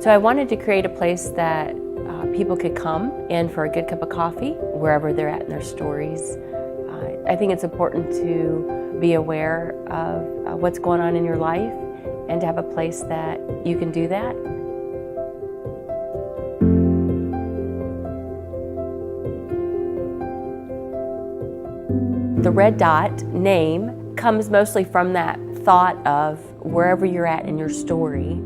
So I wanted to create a place that people could come in for a good cup of coffee wherever they're at in their stories. I think it's important to be aware of what's going on in your life and to have a place that you can do that. The red dot name comes mostly from that thought of wherever you're at in your story.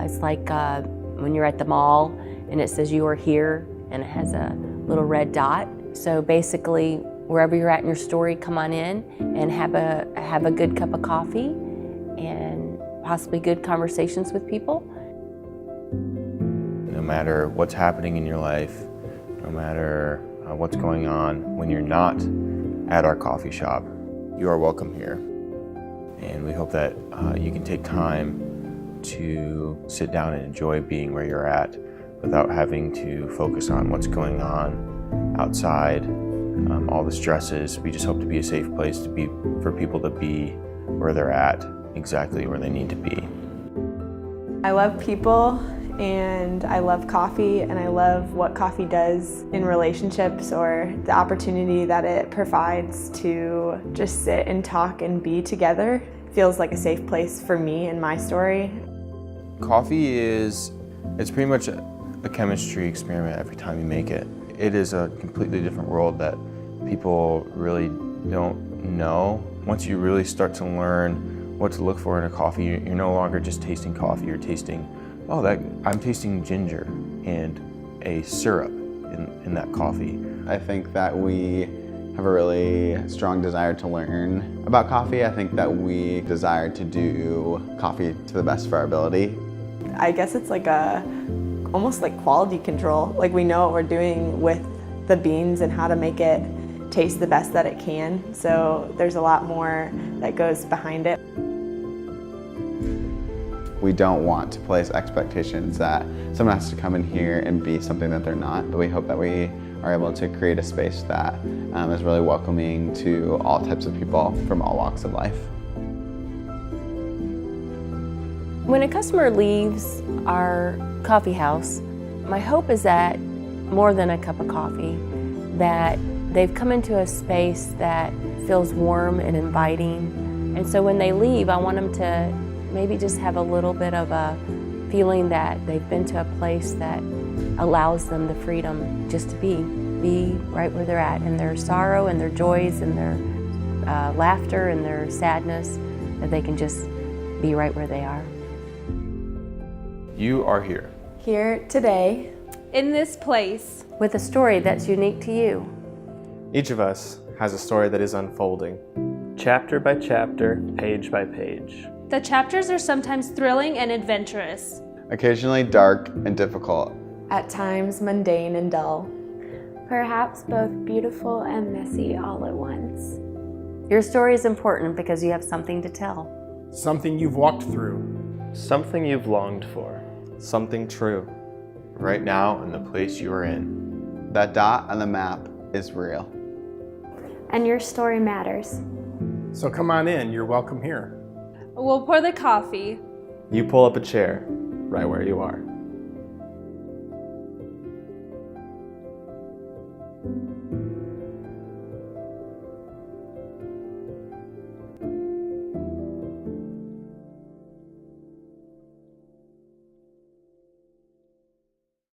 It's like when you're at the mall and it says you are here and it has a little red dot. So basically, wherever you're at in your story, come on in and have a good cup of coffee and possibly good conversations with people. No matter what's happening in your life, no matter what's going on, when you're not at our coffee shop, you are welcome here. And we hope that you can take time to sit down and enjoy being where you're at without having to focus on what's going on outside, all the stresses. We just hope to be a safe place for people to be where they're at, exactly where they need to be. I love people and I love coffee, and I love what coffee does in relationships, or the opportunity that it provides to just sit and talk and be together. It feels like a safe place for me and my story. Coffee it's pretty much a chemistry experiment every time you make it. It is a completely different world that people really don't know. Once you really start to learn what to look for in a coffee, you're no longer just tasting coffee, you're tasting, I'm tasting ginger and a syrup in that coffee. I think that we have a really strong desire to learn about coffee. I think that we desire to do coffee to the best of our ability. I guess it's like almost like quality control. Like, we know what we're doing with the beans and how to make it taste the best that it can. So there's a lot more that goes behind it. We don't want to place expectations that someone has to come in here and be something that they're not, but we hope that we are able to create a space that is really welcoming to all types of people from all walks of life. When a customer leaves our coffee house, my hope is that more than a cup of coffee, that they've come into a space that feels warm and inviting. And so when they leave, I want them to maybe just have a little bit of a feeling that they've been to a place that allows them the freedom just to be right where they're at, in their sorrow and their joys and their laughter and their sadness, that they can just be right where they are. You are here. Here today, in this place, with a story that's unique to you. Each of us has a story that is unfolding, chapter by chapter, page by page. the chapters are sometimes thrilling and adventurous. Occasionally dark and difficult. at times mundane and dull. Perhaps both beautiful and messy all at once. Your story is important because you have something to tell. Something you've walked through. Something you've longed for. Something true. Right now in the place you are in. That dot on the map is real. And your story matters. So come on in, you're welcome here. We'll pour the coffee. You pull up a chair right where you are.